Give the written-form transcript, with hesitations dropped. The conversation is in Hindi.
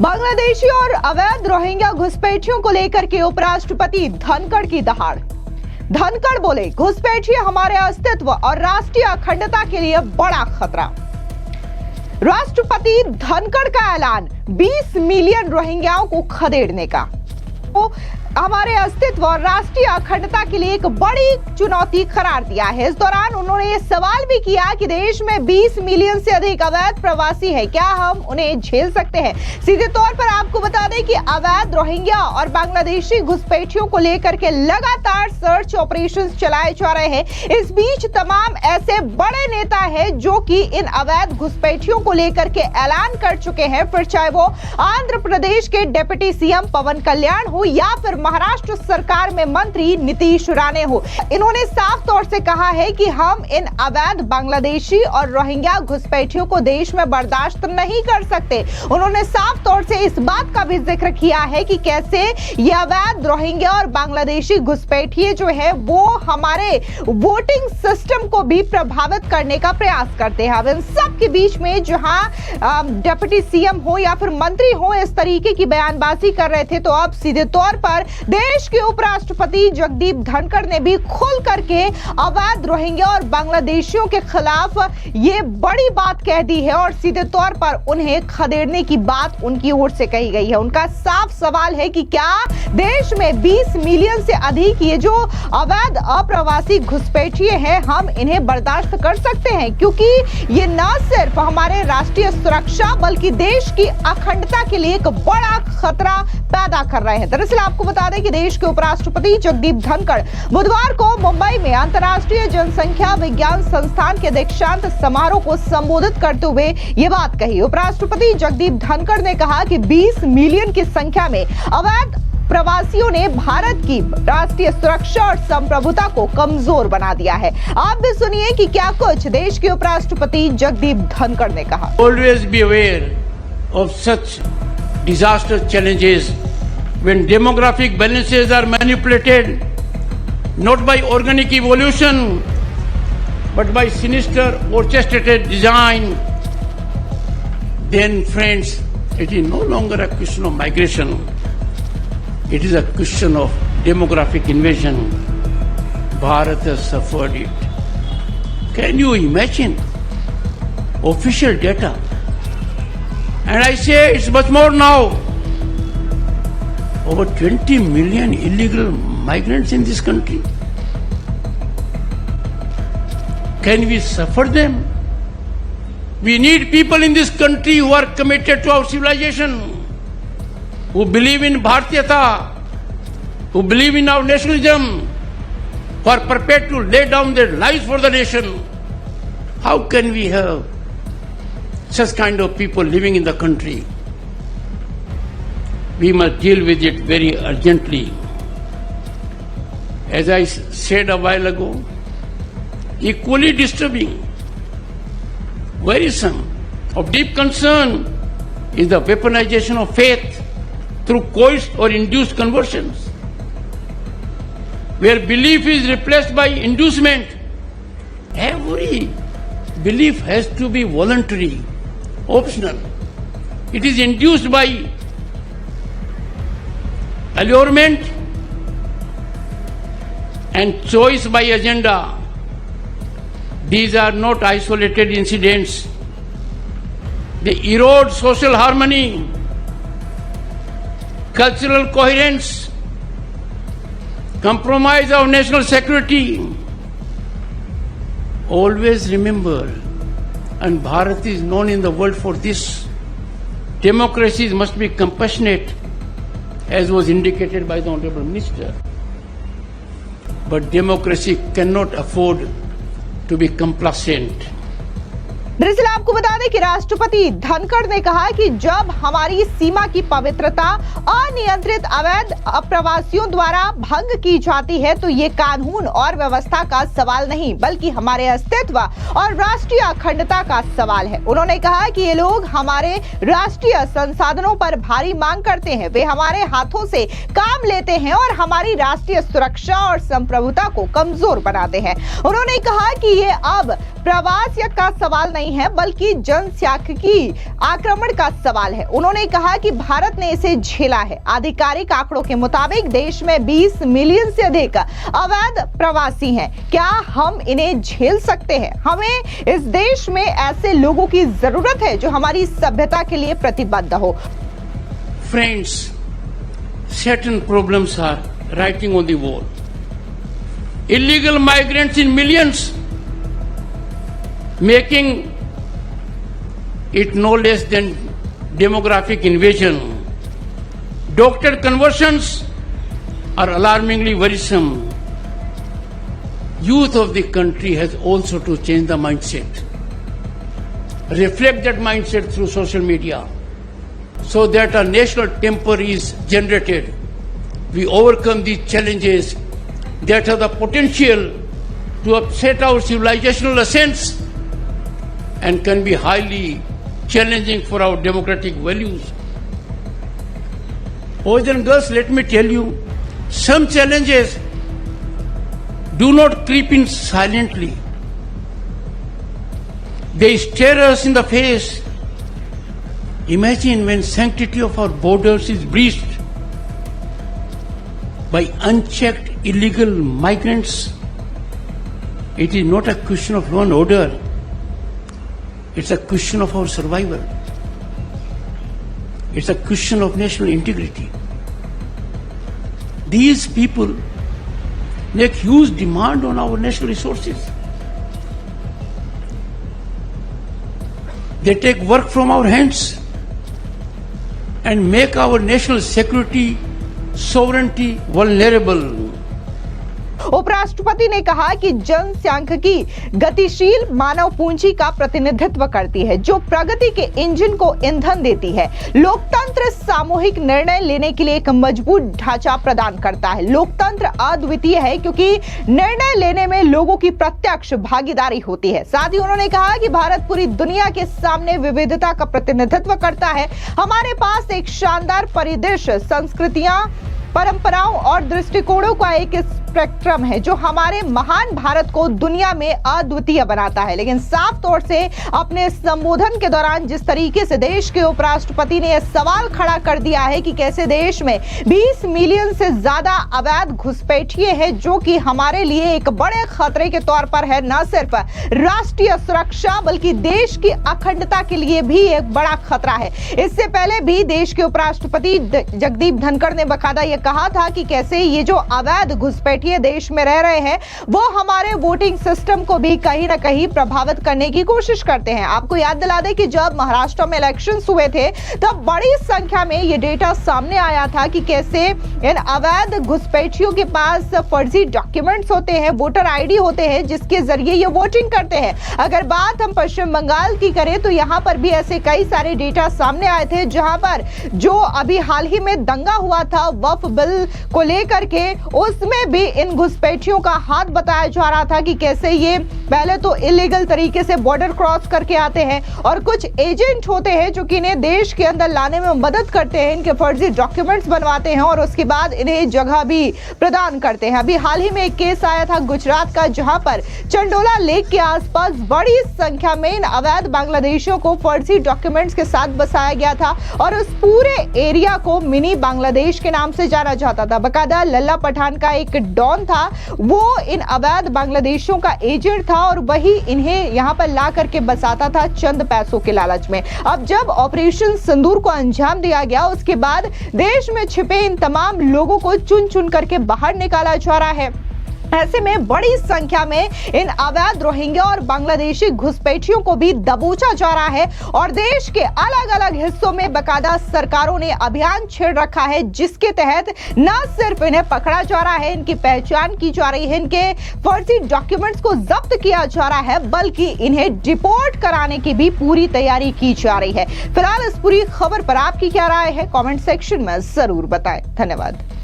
बांग्लादेशी और अवैध रोहिंग्या घुसपैठियों को लेकर के उपराष्ट्रपति धनखड़ की दहाड़। धनखड़ बोले, घुसपैठिए हमारे अस्तित्व और राष्ट्रीय अखंडता के लिए बड़ा खतरा। राष्ट्रपति धनखड़ का ऐलान 20 मिलियन रोहिंग्याओं को खदेड़ने का। तो हमारे अस्तित्व और राष्ट्रीय अखंडता के लिए एक बड़ी चुनौती करार दिया है। इस दौरान उन्होंने ये सवाल भी किया कि देश में 20 मिलियन से अधिक अवैध प्रवासी है, क्या हम उन्हें झेल सकते हैं। सीधे तौर पर आपको बता दें कि अवैध रोहिंग्या और बांग्लादेशी घुसपैठियों को लेकर के लगातार सर्च ऑपरेशंस चलाए जा रहे हैं। इस बीच तमाम ऐसे बड़े नेता है जो कि इन अवैध घुसपैठियों को लेकर के ऐलान कर चुके हैं, फिर चाहे वो आंध्र प्रदेश के डिप्टी सीएम पवन कल्याण हो या फिर महाराष्ट्र सरकार में मंत्री नीतीश राणे हो। इन्होंने साफ तौर से कहा है कि हम इन अवैध बांग्लादेशी और रोहिंग्या घुसपैठियों को देश में बर्दाश्त नहीं कर सकते। उन्होंने साफ तौर से इस बात का भी जिक्र किया है कि कैसे ये अवैध रोहिंग्या और बांग्लादेशी घुसपैठिए जो है वो हमारे वोटिंग सिस्टम को भी प्रभावित करने का प्रयास करते हैं। अब इन सब के बीच में जहां डिप्टी सीएम हो या फिर मंत्री हो इस तरीके की बयानबाजी कर रहे थे, तो अब सीधे तौर पर देश के उपराष्ट्रपति जगदीप धनखड़ ने भी खुल करके अवैध रोहिंग्या और बांग्लादेशियों के खिलाफ ये बड़ी बात कह दी है और सीधे तौर पर उन्हें खदेड़ने की बात उनकी ओर से कही गई है। उनका साफ सवाल है कि क्या देश में 20 मिलियन से अधिक ये जो अवैध अप्रवासी घुसपैठिए हैं, हम इन्हें बर्दाश्त कर सकते हैं, क्योंकि ये न सिर्फ हमारे राष्ट्रीय सुरक्षा बल्कि देश की अखंडता के लिए एक बड़ा खतरा पैदा कर रहे हैं। दरअसल आपको बता दें कि देश के उपराष्ट्रपति जगदीप धनखड़ बुधवार को मुंबई में अंतर्राष्ट्रीय जनसंख्या विज्ञान संस्थान के दीक्षांत समारोह को संबोधित करते हुए ये बात कही। उपराष्ट्रपति जगदीप धनखड़ ने कहा कि 20 मिलियन की संख्या में अवैध प्रवासियों ने भारत की राष्ट्रीय सुरक्षा और संप्रभुता को कमजोर बना दिया है। आप भी सुनिए कि क्या कुछ देश के उपराष्ट्रपति जगदीप धनखड़ ने कहा। Always be aware of such disaster challenges when demographic balances are manipulated not by organic evolution but by sinister orchestrated design. Then friends, it is no longer a question of migration. It is a question of demographic invasion. Bharat has suffered it. Can you imagine? Official data. And I say it's much more now. Over 20 million illegal migrants in this country. Can we suffer them? We need people in this country who are committed to our civilization, who believe in Bharatiyata, who believe in our nationalism, who are prepared to lay down their lives for the nation. How can we have such kind of people living in the country? We must deal with it very urgently. As I said a while ago, equally disturbing, worrisome, of deep concern is the weaponization of faith through coerced or induced conversions, where belief is replaced by inducement. Every belief has to be voluntary, optional. It is induced by allurement and choice by agenda. These are not isolated incidents. They erode social harmony, cultural coherence, compromise our national security. Always remember, and Bharat is known in the world for this, democracies must be compassionate, as was indicated by the Honorable Minister. But democracy cannot afford to be complacent. दरअसल आपको बता दें कि राष्ट्रपति धनखड़ ने कहा कि जब हमारी सीमा की पवित्रता अनियंत्रित अवैध अप्रवासियों द्वारा भंग की जाती है तो ये कानून और व्यवस्था का सवाल नहीं बल्कि हमारे अस्तित्व और राष्ट्रीय अखंडता का सवाल है। उन्होंने कहा कि ये लोग हमारे राष्ट्रीय संसाधनों पर भारी मांग करते हैं, वे हमारे हाथों से काम लेते हैं और हमारी राष्ट्रीय सुरक्षा और संप्रभुता को कमजोर बनाते हैं। उन्होंने कहा कि ये अब प्रवास का सवाल नहीं है बल्कि जनसांख्यिकी आक्रमण का सवाल है। उन्होंने कहा कि भारत ने इसे झेला है। आधिकारिक आंकड़ों के मुताबिक देश में 20 मिलियन से अधिक अवैध प्रवासी हैं। क्या हम इन्हें झेल सकते हैं? हमें इस देश में ऐसे लोगों की जरूरत है जो हमारी सभ्यता के लिए प्रतिबद्ध हो। Friends, certain problems are writing on the wall. Illegal migrants in millions, making it no less than demographic invasion. Doctor conversions are alarmingly worrisome. Youth of the country has also to change the mindset, reflect that mindset through social media, so that a national temper is generated. We overcome these challenges that have the potential to upset our civilizational ascents and can be highly challenging for our democratic values. Boys and girls, let me tell you, some challenges do not creep in silently. They stare us in the face. Imagine when sanctity of our borders is breached by unchecked illegal migrants. It is not a question of law and order. It's a question of our survival. It's a question of national integrity. These people make huge demand on our national resources. They take work from our hands and make our national security, sovereignty vulnerable. उपराष्ट्रपति ने कहा कि जनसांख्यिकी गतिशील मानव पूंजी का प्रतिनिधित्व करती है जो प्रगति के इंजन को ईंधन देती है। लोकतंत्र सामूहिक निर्णय लेने के लिए एक मजबूत ढांचा प्रदान करता है। लोकतंत्र अद्वितीय है क्योंकि निर्णय लेने में लोगों की प्रत्यक्ष भागीदारी होती है। साथ ही उन्होंने कहा कि भारत पूरी दुनिया के सामने विविधता का प्रतिनिधित्व करता है। हमारे पास एक शानदार परिदृश्य, संस्कृतियां, परंपराओं और दृष्टिकोणों का एक स्पेक्ट्रम है जो हमारे महान भारत को दुनिया में अद्वितीय बनाता है। लेकिन साफ तौर से अपने संबोधन के दौरान जिस तरीके से देश के उपराष्ट्रपति ने यह सवाल खड़ा कर दिया है कि कैसे देश में 20 मिलियन से ज्यादा अवैध घुसपैठिए हैं जो कि हमारे लिए एक बड़े खतरे के तौर पर है, न सिर्फ राष्ट्रीय सुरक्षा बल्कि देश की अखंडता के लिए भी एक बड़ा खतरा है। इससे पहले भी देश के उपराष्ट्रपति जगदीप धनखड़ ने बकायदा यह कहा था कि कैसे ये जो अवैध घुसपैठिए देश में रह रहे हैं वो हमारे वोटिंग सिस्टम को भी कहीं ना कहीं प्रभावित करने की कोशिश करते हैं। आपको याद दिला दें कि जब महाराष्ट्र में इलेक्शंस हुए थे तब बड़ी संख्या में ये डेटा सामने आया था कि कैसे इन अवैध घुसपैठियों के पास फर्जी डॉक्यूमेंट्स होते हैं, वोटर आईडी होते हैं जिसके जरिए ये वोटिंग करते हैं। अगर बात हम पश्चिम बंगाल की करें तो यहाँ पर भी ऐसे कई सारे डेटा सामने आए थे जहां पर जो अभी हाल ही में दंगा हुआ था वक्फ बिल को लेकर के, उसमें भी इन घुसपैठियों का हाथ बताया जा रहा था कि कैसे ये पहले तो इलीगल तरीके से बॉर्डर क्रॉस करके आते हैं और कुछ एजेंट होते हैं जो कि इन्हें देश के अंदर लाने में मदद करते हैं, इनके फर्जी डॉक्यूमेंट्स बनवाते हैं और उसके बाद इन्हें जगह भी प्रदान करते हैं। अभी हाल ही में एक केस आया था गुजरात का जहां पर चंडोला लेक के आसपास बड़ी संख्या में इन अवैध बांग्लादेशियों को फर्जी डॉक्यूमेंट्स के साथ बसाया गया था और उस पूरे एरिया को मिनी बांग्लादेश के नाम से जाना जाता था। बकायदा लल्ला पठान का एक डॉन था, वो इन अवैध बांग्लादेशियों का एजेंट था और वही इन्हें यहां पर ला करके बसाता था चंद पैसों के लालच में। अब जब ऑपरेशन सिंदूर को अंजाम दिया गया उसके बाद देश में छिपे इन तमाम लोगों को चुन चुन करके बाहर निकाला जा रहा है। ऐसे में बड़ी संख्या में इन अवैध रोहिंग्या और बांग्लादेशी घुसपैठियों को भी दबोचा जा रहा है और देश के अलग अलग हिस्सों में बकायदा सरकारों ने अभियान छेड़ रखा है जिसके तहत न सिर्फ इन्हें पकड़ा जा रहा है, इनकी पहचान की जा रही है, इनके फर्जी डॉक्यूमेंट्स को जब्त किया जा रहा है बल्कि इन्हें डिपोर्ट कराने की भी पूरी तैयारी की जा रही है। फिलहाल इस पूरी खबर पर आपकी क्या राय है? कमेंट सेक्शन में जरूर बताएं। धन्यवाद।